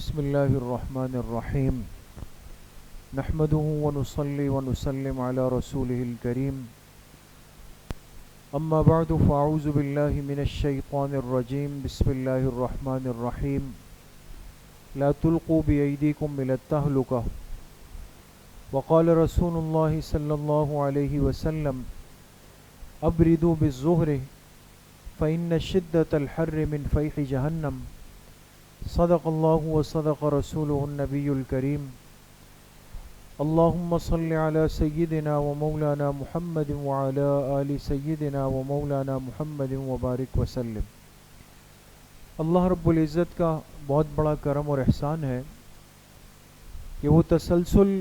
بسم الله الرحمن الرحيم نحمده ونصلي ونسلم على رسوله الكريم أما بعد فأعوذ بالله من الشيطان الرجيم بسم الله الرحمن الرحيم لا تلقوا بأيديكم إلى التهلكة وقال رسول الله صلى الله عليه وسلم أبردوا بالظهر فإن شدة الحر من فيح جهنم صدق الله وصدق رسوله النبي الكريم اللهم صل على سيدنا ومولانا محمد وعلى آل سيدنا ومولانا محمد وبارك وسلم۔ اللہ رب العزت کا بہت بڑا کرم اور احسان ہے کہ وہ تسلسل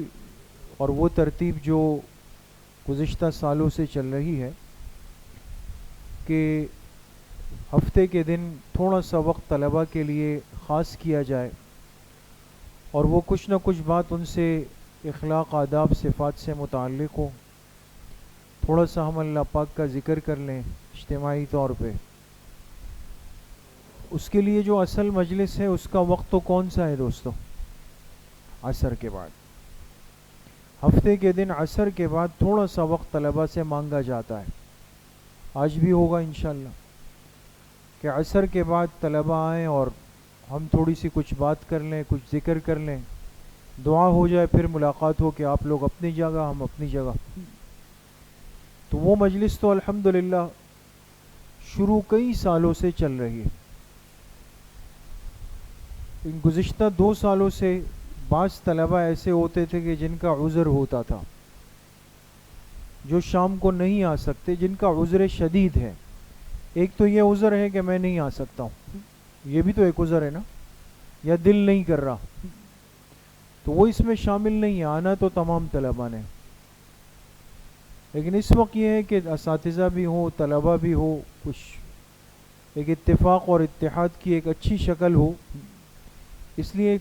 اور وہ ترتیب جو گزشتہ سالوں سے چل رہی ہے کہ ہفتے کے دن تھوڑا سا وقت طلباء کے لیے خاص کیا جائے اور وہ کچھ نہ کچھ بات ان سے اخلاق آداب صفات سے متعلق ہو، تھوڑا سا ہم اللہ پاک کا ذکر کر لیں اجتماعی طور پہ۔ اس کے لیے جو اصل مجلس ہے اس کا وقت تو کون سا ہے دوستو؟ عصر کے بعد۔ ہفتے کے دن عصر کے بعد تھوڑا سا وقت طلباء سے مانگا جاتا ہے، آج بھی ہوگا انشاءاللہ کہ عصر کے بعد طلباء آئیں اور ہم تھوڑی سی کچھ بات کر لیں، کچھ ذکر کر لیں، دعا ہو جائے، پھر ملاقات ہو کہ آپ لوگ اپنی جگہ ہم اپنی جگہ۔ تو وہ مجلس تو الحمدللہ شروع کئی سالوں سے چل رہی ہے۔ ان گزشتہ 2 سالوں سے بعض طلباء ایسے ہوتے تھے کہ جن کا عذر ہوتا تھا، جو شام کو نہیں آ سکتے، جن کا عذر شدید ہے۔ ایک تو یہ عذر ہے کہ میں نہیں آ سکتا ہوں، یہ بھی تو ایک عذر ہے نا، یا دل نہیں کر رہا، تو وہ اس میں شامل نہیں ہے، آنا تو تمام طلباء نے۔ لیکن اس وقت یہ ہے کہ اساتذہ بھی ہوں، طلباء بھی ہو، کچھ ایک اتفاق اور اتحاد کی ایک اچھی شکل ہو، اس لیے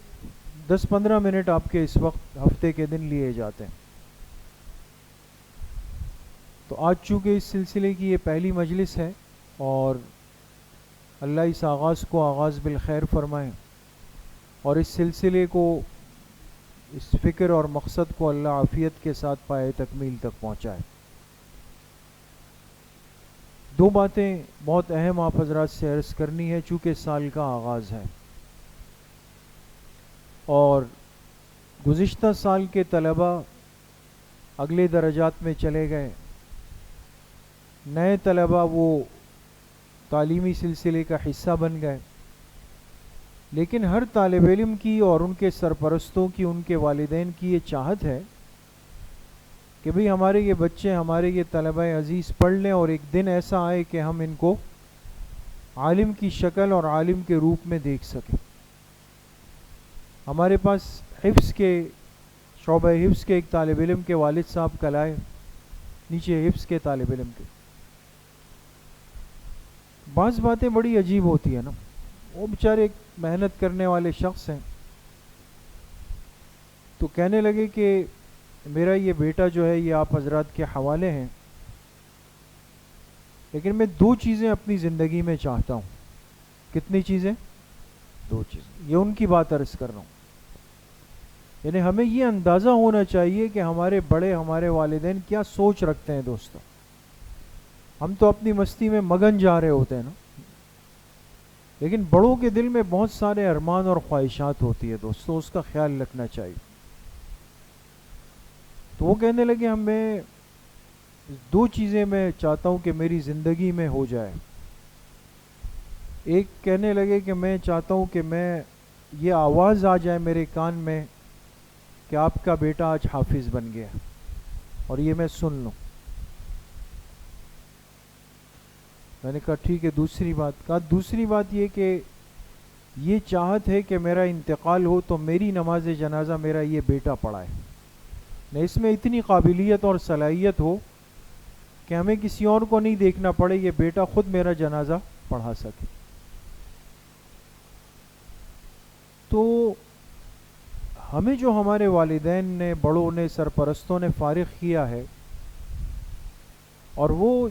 10-15 منٹ آپ کے اس وقت ہفتے کے دن لیے جاتے ہیں۔ تو آج چونکہ اس سلسلے کی یہ پہلی مجلس ہے اور اللہ اس آغاز کو آغاز بالخیر فرمائے اور اس سلسلے کو، اس فکر اور مقصد کو اللہ عافیت کے ساتھ پائے تکمیل تک پہنچائے۔ 2 باتیں بہت اہم آپ حضرات سے عرض کرنی ہے چونکہ سال کا آغاز ہے، اور گزشتہ سال کے طلباء اگلے درجات میں چلے گئے، نئے طلباء وہ تعلیمی سلسلے کا حصہ بن گئے، لیکن ہر طالب علم کی اور ان کے سرپرستوں کی، ان کے والدین کی یہ چاہت ہے کہ بھئی ہمارے یہ بچے، ہمارے یہ طلباء عزیز پڑھ لیں اور ایک دن ایسا آئے کہ ہم ان کو عالم کی شکل اور عالم کے روپ میں دیکھ سکیں۔ ہمارے پاس حفظ کے شعبہ حفظ کے ایک طالب علم کے والد صاحب کل آئے، نیچے حفظ کے طالب علم کے۔ بعض باتیں بڑی عجیب ہوتی ہیں نا، وہ بیچارے ایک محنت کرنے والے شخص ہیں، تو کہنے لگے کہ میرا یہ بیٹا جو ہے یہ آپ حضرات کے حوالے ہیں، لیکن میں 2 چیزیں اپنی زندگی میں چاہتا ہوں۔ کتنی چیزیں؟ 2 چیزیں۔ یہ ان کی بات عرض کر رہا ہوں۔ یعنی ہمیں یہ اندازہ ہونا چاہیے کہ ہمارے بڑے، ہمارے والدین کیا سوچ رکھتے ہیں دوستو۔ ہم تو اپنی مستی میں مگن جا رہے ہوتے ہیں نا، لیکن بڑوں کے دل میں بہت سارے ارمان اور خواہشات ہوتی ہے دوستو، اس کا خیال رکھنا چاہیے۔ تو وہ کہنے لگے میں 2 چیزیں میں چاہتا ہوں کہ میری زندگی میں ہو جائے۔ ایک کہنے لگے کہ میں چاہتا ہوں کہ میں یہ آواز آ جائے میرے کان میں کہ آپ کا بیٹا آج حافظ بن گیا، اور یہ میں سن لوں۔ میں نے کہا ٹھیک ہے۔ دوسری بات یہ کہ یہ چاہت ہے کہ میرا انتقال ہو تو میری نماز جنازہ میرا یہ بیٹا پڑھائے، نہ اس میں اتنی قابلیت اور صلاحیت ہو کہ ہمیں کسی اور کو نہیں دیکھنا پڑے، یہ بیٹا خود میرا جنازہ پڑھا سکے۔ تو ہمیں جو ہمارے والدین نے، بڑوں نے، سرپرستوں نے فارغ کیا ہے، اور وہ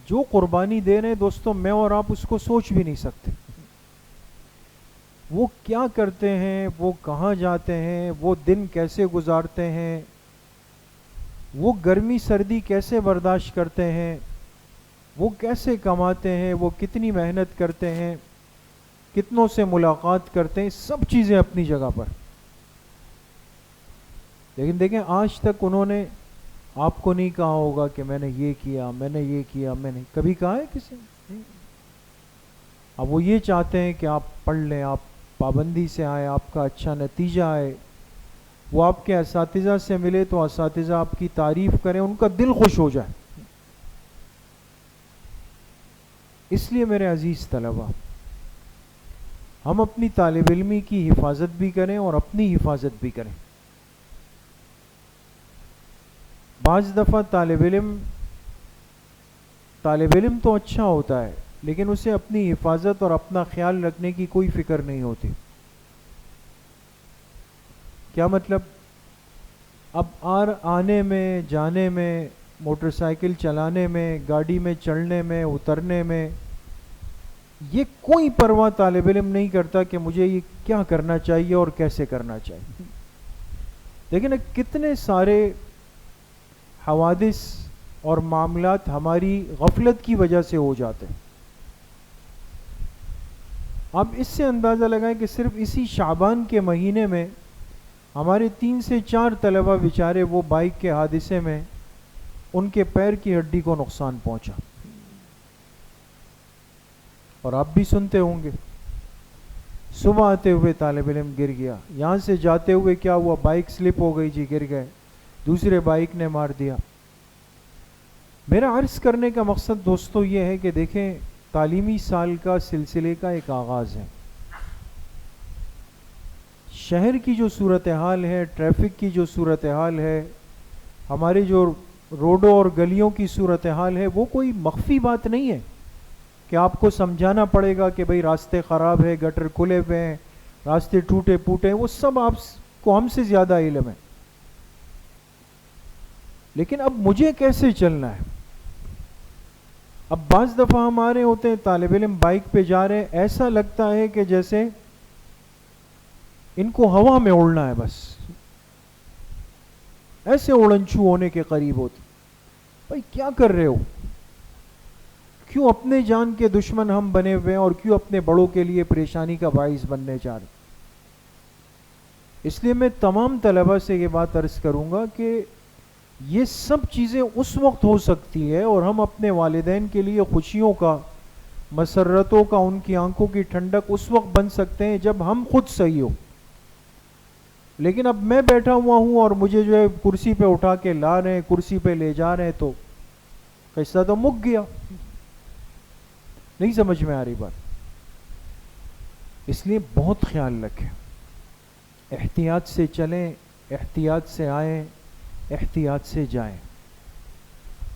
جو قربانی دے رہے ہیں دوستو، میں اور آپ اس کو سوچ بھی نہیں سکتے۔ وہ کیا کرتے ہیں، وہ کہاں جاتے ہیں، وہ دن کیسے گزارتے ہیں، وہ گرمی سردی کیسے برداشت کرتے ہیں، وہ کیسے کماتے ہیں، وہ کتنی محنت کرتے ہیں، کتنوں سے ملاقات کرتے ہیں، سب چیزیں اپنی جگہ پر. لیکن دیکھیں آج تک انہوں نے آپ کو نہیں کہا ہوگا کہ میں نے یہ کیا، میں نے یہ کیا، میں نے کبھی کہا ہے کسی نے؟ اب وہ یہ چاہتے ہیں کہ آپ پڑھ لیں، آپ پابندی سے آئیں، آپ کا اچھا نتیجہ آئے، وہ آپ کے اساتذہ سے ملے تو اساتذہ آپ کی تعریف کریں، ان کا دل خوش ہو جائے. اس لیے میرے عزیز طلبہ، ہم اپنی طالب علمی کی حفاظت بھی کریں اور اپنی حفاظت بھی کریں. بعض دفعہ طالب علم تو اچھا ہوتا ہے، لیکن اسے اپنی حفاظت اور اپنا خیال رکھنے کی کوئی فکر نہیں ہوتی. کیا مطلب؟ اب آنے میں، جانے میں، موٹر سائیکل چلانے میں، گاڑی میں چڑھنے میں، اترنے میں، یہ کوئی پرواہ طالب علم نہیں کرتا کہ مجھے یہ کیا کرنا چاہیے اور کیسے کرنا چاہیے. لیکن کتنے سارے حوادث اور معاملات ہماری غفلت کی وجہ سے ہو جاتے ہیں. آپ اس سے اندازہ لگائیں کہ صرف اسی شعبان کے مہینے میں ہمارے 3 سے 4 طلبہ بیچارے وہ بائک کے حادثے میں ان کے پیر کی ہڈی کو نقصان پہنچا. اور آپ بھی سنتے ہوں گے، صبح آتے ہوئے طالب علم گر گیا، یہاں سے جاتے ہوئے کیا ہوا، بائک سلپ ہو گئی جی، گر گئے، دوسرے بائک نے مار دیا. میرا عرض کرنے کا مقصد دوستو یہ ہے کہ دیکھیں تعلیمی سال کا سلسلے کا ایک آغاز ہے. شہر کی جو صورتحال ہے، ٹریفک کی جو صورتحال ہے، ہمارے جو روڈوں اور گلیوں کی صورتحال ہے، وہ کوئی مخفی بات نہیں ہے کہ آپ کو سمجھانا پڑے گا کہ بھئی راستے خراب ہے، گٹر کھلے ہوئے ہیں، راستے ٹوٹے پوٹے ہیں. وہ سب آپ کو ہم سے زیادہ علم ہے. لیکن اب مجھے کیسے چلنا ہے؟ اب بعض دفعہ ہم آ رہے ہوتے ہیں، طالب علم بائک پہ جا رہے ہیں، ایسا لگتا ہے کہ جیسے ان کو ہوا میں اڑنا ہے، بس ایسے اڑنچو ہونے کے قریب ہوتے. بھائی کیا کر رہے ہو؟ کیوں اپنے جان کے دشمن ہم بنے ہوئے ہیں اور کیوں اپنے بڑوں کے لیے پریشانی کا باعث بننے چاہ رہے؟ اس لیے میں تمام طلبہ سے یہ بات عرض کروں گا کہ یہ سب چیزیں اس وقت ہو سکتی ہے اور ہم اپنے والدین کے لیے خوشیوں کا، مسرتوں کا، ان کی آنکھوں کی ٹھنڈک اس وقت بن سکتے ہیں جب ہم خود صحیح ہو. لیکن اب میں بیٹھا ہوا ہوں اور مجھے جو ہے کرسی پہ اٹھا کے لا رہے ہیں، کرسی پہ لے جا رہے ہیں، تو قصہ تو مک گیا. نہیں سمجھ میں آ رہی بات؟ اس لیے بہت خیال رکھیں، احتیاط سے چلیں، احتیاط سے آئیں، احتیاط سے جائیں.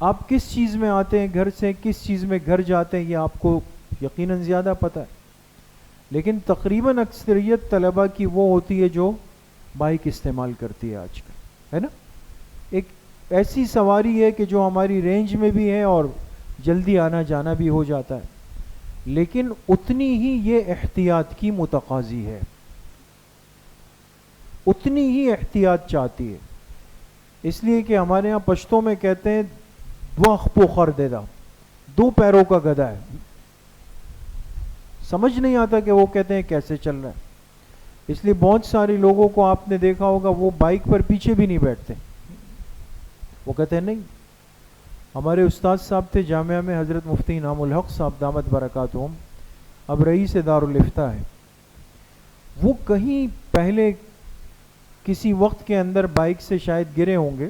آپ کس چیز میں آتے ہیں گھر سے، کس چیز میں گھر جاتے ہیں، یہ آپ کو یقیناً زیادہ پتہ ہے. لیکن تقریباً اکثریت طلبہ کی وہ ہوتی ہے جو بائک استعمال کرتی ہے آج کل، ہے نا؟ ایک ایسی سواری ہے کہ جو ہماری رینج میں بھی ہے اور جلدی آنا جانا بھی ہو جاتا ہے، لیکن اتنی ہی یہ احتیاط کی متقاضی ہے، اتنی ہی احتیاط چاہتی ہے. اس لیے کہ ہمارے ہاں پشتوں میں کہتے ہیں دو اخپو خردیدہ، 2 پیروں کا گدھا ہے. سمجھ نہیں آتا کہ وہ کہتے ہیں کیسے چل رہا ہے. اس لیے بہت سارے لوگوں کو آپ نے دیکھا ہوگا وہ بائک پر پیچھے بھی نہیں بیٹھتے، وہ کہتے ہیں نہیں. ہمارے استاد صاحب تھے جامعہ میں، حضرت مفتی انعام الحق صاحب دامت برکاتہم، اب رئیس دارالافتاء ہے. وہ کہیں پہلے کسی وقت کے اندر بائک سے شاید گرے ہوں گے.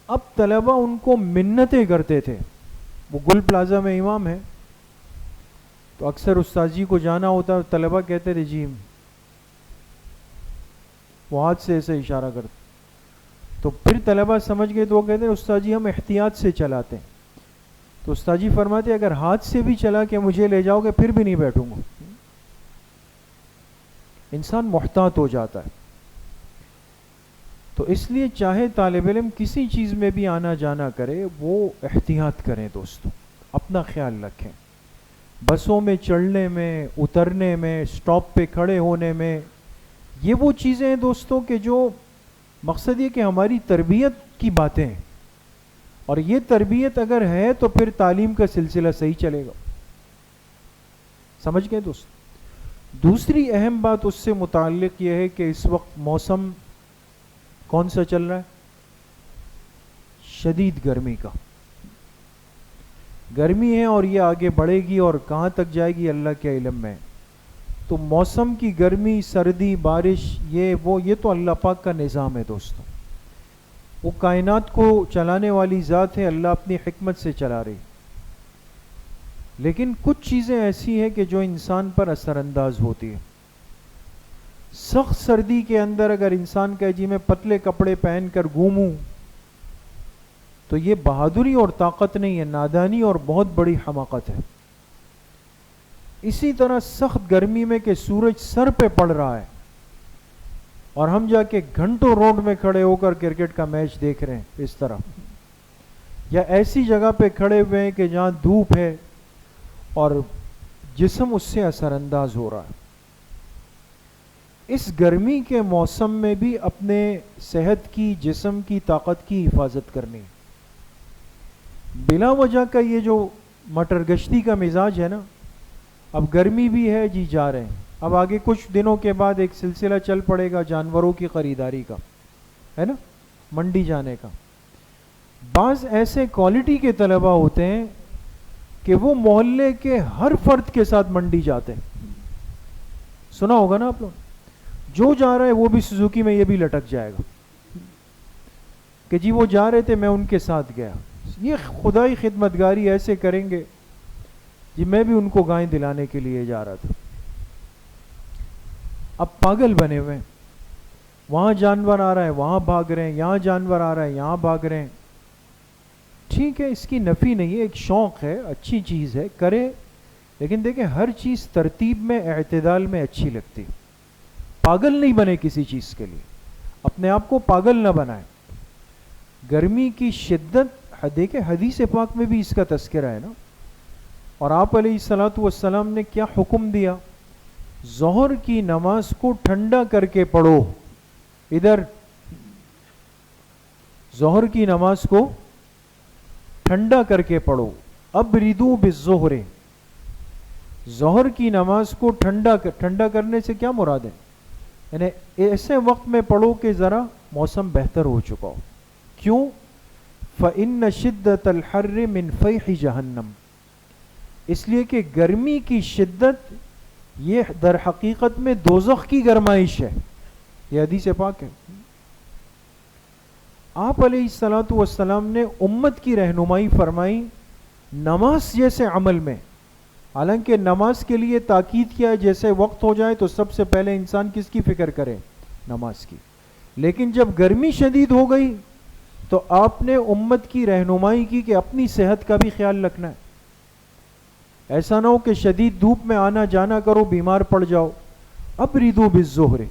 اب طلبہ ان کو منتیں کرتے تھے. وہ گل پلازا میں امام ہے، تو اکثر استاد جی کو جانا ہوتا، طلبہ کہتے تھے جی، وہ ہاتھ سے ایسے اشارہ کرتے. تو پھر طلبہ سمجھ گئے تو وہ کہتے ہیں استاد جی ہم احتیاط سے چلاتے ہیں. تو استاد جی فرماتے اگر ہاتھ سے بھی چلا کے مجھے لے جاؤ گے پھر بھی نہیں بیٹھوں گا. انسان محتاط ہو جاتا ہے. تو اس لیے چاہے طالب علم کسی چیز میں بھی آنا جانا کرے، وہ احتیاط کریں دوستو، اپنا خیال رکھیں. بسوں میں چڑھنے میں، اترنے میں، سٹاپ پہ کھڑے ہونے میں، یہ وہ چیزیں ہیں دوستوں کہ جو مقصد یہ کہ ہماری تربیت کی باتیں ہیں، اور یہ تربیت اگر ہے تو پھر تعلیم کا سلسلہ صحیح چلے گا. سمجھ گئے دوست؟ دوسری اہم بات اس سے متعلق یہ ہے کہ اس وقت موسم کون سا چل رہا ہے؟ شدید گرمی کا. گرمی ہے اور یہ آگے بڑھے گی اور کہاں تک جائے گی اللہ کے علم میں. تو موسم کی گرمی، سردی، بارش، یہ تو اللہ پاک کا نظام ہے دوستوں. وہ کائنات کو چلانے والی ذات ہے، اللہ اپنی حکمت سے چلا رہی. لیکن کچھ چیزیں ایسی ہیں کہ جو انسان پر اثر انداز ہوتی ہے. سخت سردی کے اندر اگر انسان کہے جی میں پتلے کپڑے پہن کر گھوموں تو یہ بہادری اور طاقت نہیں ہے، نادانی اور بہت بڑی حماقت ہے. اسی طرح سخت گرمی میں کہ سورج سر پہ پڑ رہا ہے اور ہم جا کے گھنٹوں روڈ میں کھڑے ہو کر کرکٹ کا میچ دیکھ رہے ہیں اس طرح، یا ایسی جگہ پہ کھڑے ہوئے ہیں کہ جہاں دھوپ ہے اور جسم اس سے اثر انداز ہو رہا ہے. اس گرمی کے موسم میں بھی اپنے صحت کی، جسم کی طاقت کی حفاظت کرنی ہے. بلا وجہ کا یہ جو مٹر گشتی کا مزاج ہے نا، اب گرمی بھی ہے جی جا رہے ہیں، اب آگے کچھ دنوں کے بعد ایک سلسلہ چل پڑے گا جانوروں کی خریداری کا، ہے نا، منڈی جانے کا. بعض ایسے کوالٹی کے طلبہ ہوتے ہیں کہ وہ محلے کے ہر فرد کے ساتھ منڈی جاتے ہیں. سنا ہوگا نا آپ لوگ، جو جا رہا ہے وہ بھی سوزوکی میں یہ بھی لٹک جائے گا کہ جی وہ جا رہے تھے میں ان کے ساتھ گیا. یہ خدائی خدمتگاری ایسے کریں گے جی میں بھی ان کو گائیں دلانے کے لیے جا رہا تھا. اب پاگل بنے ہوئے ہیں، وہاں جانور آ رہا ہے وہاں بھاگ رہے ہیں، یہاں جانور آ رہا ہے یہاں بھاگ رہے ہیں. ٹھیک ہے، اس کی نفی نہیں ہے، ایک شوق ہے، اچھی چیز ہے، کرے، لیکن دیکھیں ہر چیز ترتیب میں، اعتدال میں اچھی لگتی. پاگل نہیں بنے کسی چیز کے لیے، اپنے آپ کو پاگل نہ بنائیں. گرمی کی شدت دیکھیں حدیث پاک میں بھی اس کا تذکرہ ہے نا، اور آپ علیہ الصلوۃ والسلام نے کیا حکم دیا؟ ظہر کی نماز کو ٹھنڈا کر کے پڑھو. ادھر ظہر کی نماز کو ٹھنڈا کر کے پڑھو. ابردوا بالظہر، ظہر کی نماز کو ٹھنڈا کرنے سے کیا مراد ہے؟ یعنی ایسے وقت میں پڑھو کہ ذرا موسم بہتر ہو چکا ہو. کیوں؟ فَإِنَّ شِدَّةَ الْحَرِّ مِنْ فَيْحِ جَهَنَّمَ، اس لیے کہ گرمی کی شدت یہ در حقیقت میں دوزخ کی گرمائش ہے. یہ حدیث پاک ہے. آپ علیہ الصلوۃ والسلام نے امت کی رہنمائی فرمائی نماز جیسے عمل میں. حالانکہ نماز کے لیے تاکید کیا ہے جیسے وقت ہو جائے تو سب سے پہلے انسان کس کی فکر کرے؟ نماز کی. لیکن جب گرمی شدید ہو گئی تو آپ نے امت کی رہنمائی کی کہ اپنی صحت کا بھی خیال رکھنا ہے. ایسا نہ ہو کہ شدید دھوپ میں آنا جانا کرو بیمار پڑ جاؤ. ابردوا بالظہر،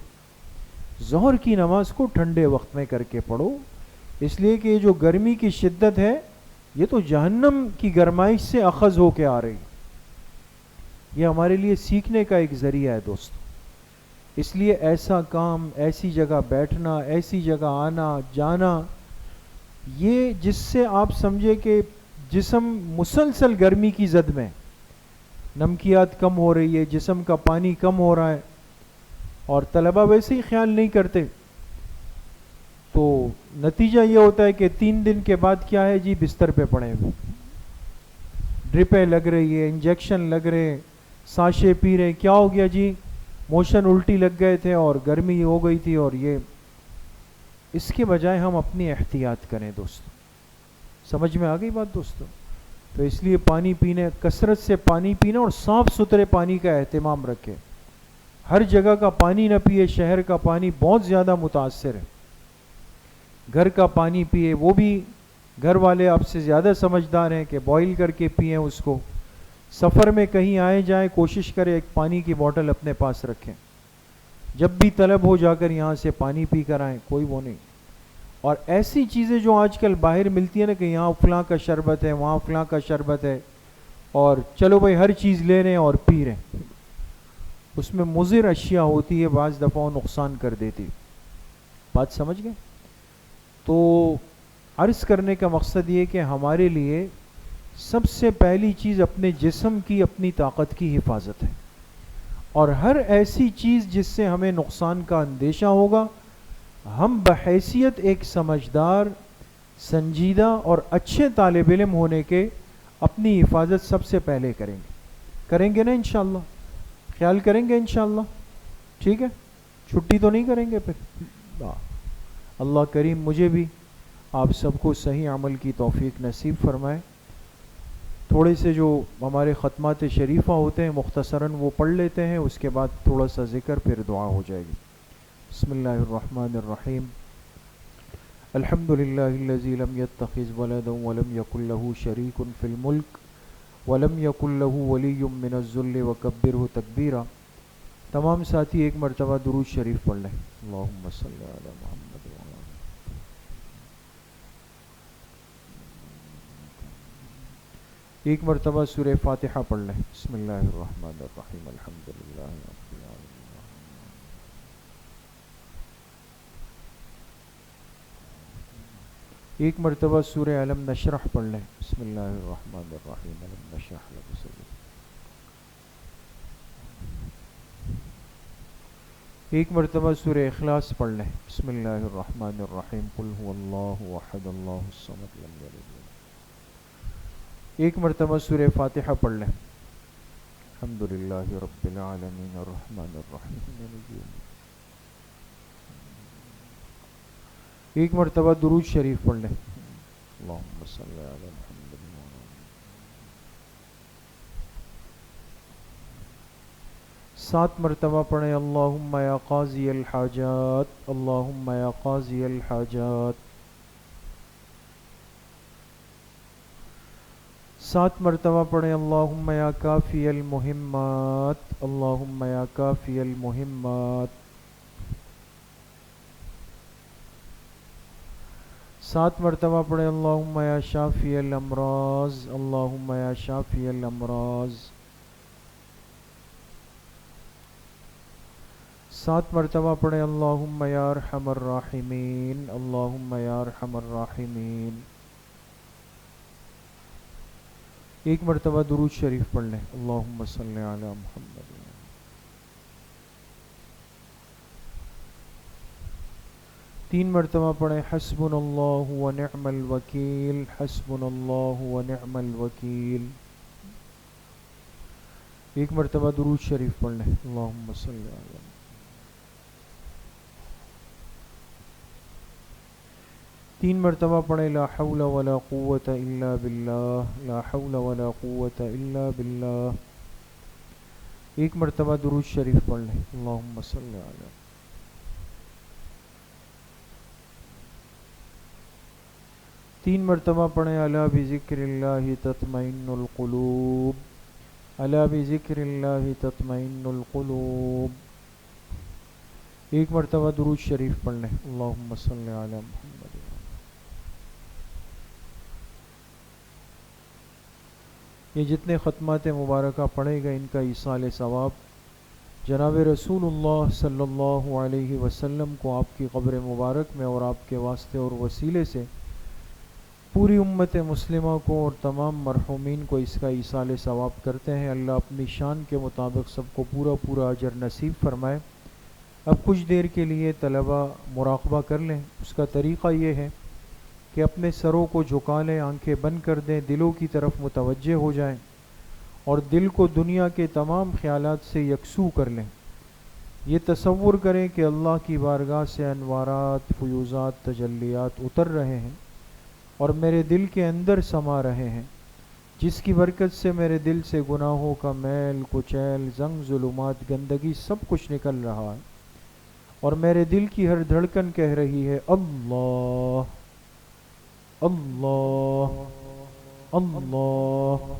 ظہر کی نماز کو ٹھنڈے وقت میں کر کے پڑھو، اس لیے کہ یہ جو گرمی کی شدت ہے یہ تو جہنم کی گرمائش سے اخذ ہو کے آ رہی. یہ ہمارے لیے سیکھنے کا ایک ذریعہ ہے دوستو. اس لیے ایسا کام، ایسی جگہ بیٹھنا، ایسی جگہ آنا جانا، یہ جس سے آپ سمجھے کہ جسم مسلسل گرمی کی زد میں، نمکیات کم ہو رہی ہے، جسم کا پانی کم ہو رہا ہے، اور طلبہ ویسے ہی خیال نہیں کرتے، تو نتیجہ یہ ہوتا ہے کہ 3 دن کے بعد کیا ہے جی بستر پہ پڑے ہوئے، ڈرپیں لگ رہی ہے، انجیکشن لگ رہے، سانشیں پی رہے. کیا ہو گیا جی؟ موشن الٹی لگ گئے تھے اور گرمی ہو گئی تھی. اور یہ اس کے بجائے ہم اپنی احتیاط کریں دوستو. سمجھ میں آ گئی بات دوستو؟ تو اس لیے پانی پینے، کثرت سے پانی پینا اور صاف ستھرے پانی کا اہتمام رکھیں. ہر جگہ کا پانی نہ پیے، شہر کا پانی بہت زیادہ متاثر ہے. گھر کا پانی پیے، وہ بھی گھر والے آپ سے زیادہ سمجھدار ہیں کہ بوائل کر کے پئیں اس کو. سفر میں کہیں آئے جائیں کوشش کریں ایک پانی کی بوٹل اپنے پاس رکھیں، جب بھی طلب ہو جا کر یہاں سے پانی پی کر آئیں، کوئی وہ نہیں. اور ایسی چیزیں جو آج کل باہر ملتی ہیں نا کہ یہاں فلاں کا شربت ہے، وہاں فلاں کا شربت ہے، اور چلو بھائی ہر چیز لے رہے ہیں اور پی رہے ہیں، اس میں مضر اشیاء ہوتی ہے، بعض دفعہ وہ نقصان کر دیتی. بات سمجھ گئے؟ تو عرض کرنے کا مقصد یہ کہ ہمارے لیے سب سے پہلی چیز اپنے جسم کی، اپنی طاقت کی حفاظت ہے، اور ہر ایسی چیز جس سے ہمیں نقصان کا اندیشہ ہوگا، ہم بحیثیت ایک سمجھدار، سنجیدہ اور اچھے طالب علم ہونے کے اپنی حفاظت سب سے پہلے کریں گے نا انشاءاللہ؟ خیال کریں گے انشاءاللہ؟ ٹھیک ہے، چھٹی تو نہیں کریں گے پھر؟ اللہ کریم مجھے بھی آپ سب کو صحیح عمل کی توفیق نصیب فرمائے. تھوڑے سے جو ہمارے ختمات شریفہ ہوتے ہیں مختصراً وہ پڑھ لیتے ہیں، اس کے بعد تھوڑا سا ذکر، پھر دعا ہو جائے گی. بسم اللہ الرحمن الرحیم. الحمد للہ الذی لم یتخذ ولدا ولم یکن له شریک فی الملک ولم یکن له ولی من الذل وکبرہ تکبیرا. تمام ساتھی ایک مرتبہ درود شریف پڑھ لیں. اللہم صلی علی محمد وعلی آل. ایک مرتبہ سورہ فاتحہ پڑھ لیں. بسم اللہ الرحمن الرحیم. الحمد للہ رب العالمین. ایک مرتبہ سورہ علم نشرح پڑھ لیں. بسم اللہ الرحمن الرحیم. علم نشرح لک صدرک. ایک مرتبہ سورہ اخلاص پڑھ لیں. بسم اللہ الرحمن الرحیم. قل هو اللہ احد اللہ الصمد لم یلد. ایک مرتبہ سورہ فاتحہ پڑھ لیں. الحمد للہ رب العالمین الرحمن الرحیم مالک یوم الدین. ایک مرتبہ درود شریف پڑھ لیں. اللہم صلی علی محمد وعلی آل. 7 مرتبہ پڑھیں. اللہم یا قاضی الحاجات، اللہم یا قاضی الحاجات. 7 مرتبہ پڑھیں. اللہم یا کافی المہمات، اللہم یا کافی المہمات. 7 مرتبہ پڑھیں. اللہم یا شافی الامراض، اللہم یا شافی الامراض. 7 مرتبہ پڑھیں. اللہم یا ارحم الراحمین، اللہم یا ارحم الراحمین. ایک مرتبہ درود شریف پڑھ لیں. اللہم صلی علی محمد. تین مرتبہ پڑھیں. حسبنا اللہ ونعم الوکیل، حسبنا اللہ ونعم الوکیل. ایک مرتبہ درود شریف پڑھ لیں. اللہم صلی علی محمد. تین مرتبہ پڑھیں. لا حول ولا قوة الا باللہ، لا حول ولا قوة الا باللہ. ایک مرتبہ درود شریف پڑھ لیں. اللہم صلی علی محمد. تین مرتبہ پڑھیں. الا بذکر اللہ تطمئن القلوب، الا بذکر اللہ تطمئن القلوب. ایک مرتبہ درود شریف پڑھ لیں. اللہم صلی علی محمد. یہ جتنے ختمات مبارکہ پڑھے گا ان کا ایصال ثواب جناب رسول اللہ صلی اللہ علیہ وسلم کو آپ کی قبر مبارک میں اور آپ کے واسطے اور وسیلے سے پوری امت مسلمہ کو اور تمام مرحومین کو اس کا ایصال ثواب کرتے ہیں. اللہ اپنی شان کے مطابق سب کو پورا پورا اجر نصیب فرمائے. اب کچھ دیر کے لیے طلبہ مراقبہ کر لیں. اس کا طریقہ یہ ہے کہ اپنے سروں کو جھکا لیں، آنکھیں بند کر دیں، دلوں کی طرف متوجہ ہو جائیں اور دل کو دنیا کے تمام خیالات سے یکسو کر لیں. یہ تصور کریں کہ اللہ کی بارگاہ سے انوارات، فیوزات، تجلیات اتر رہے ہیں اور میرے دل کے اندر سما رہے ہیں، جس کی برکت سے میرے دل سے گناہوں کا میل کچیل، زنگ، ظلمات، گندگی سب کچھ نکل رہا ہے اور میرے دل کی ہر دھڑکن کہہ رہی ہے اللہ اللہ اللہ.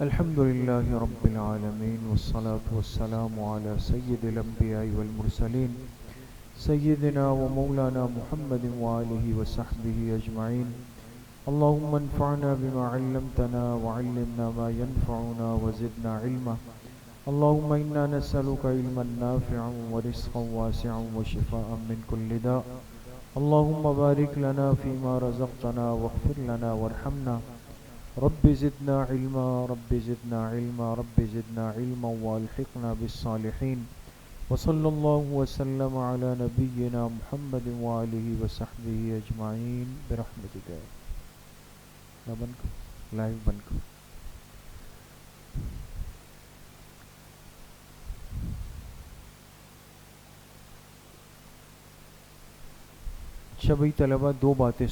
الحمد لله رب العالمين والصلاة والسلام على سيد الأنبياء والمرسلين سيدنا ومولانا محمد وآله وصحبه أجمعين. اللهم انفعنا بما علمتنا وعلمنا ما ينفعنا وزدنا علما. اللهم إنا نسألك علما نافعا ورزقا واسعا وشفاء من كل داء. اللهم بارك لنا فيما رزقتنا واغفر لنا وارحمنا. رب زدنا علما، رب زدنا علما، رب زدنا علما والحقنا بالصالحين. وصلى الله وسلم على نبينا محمد وآله وصحبه أجمعين برحمتك. لائیو بند کرو. اچھا بھائی طلبہ، دو باتیں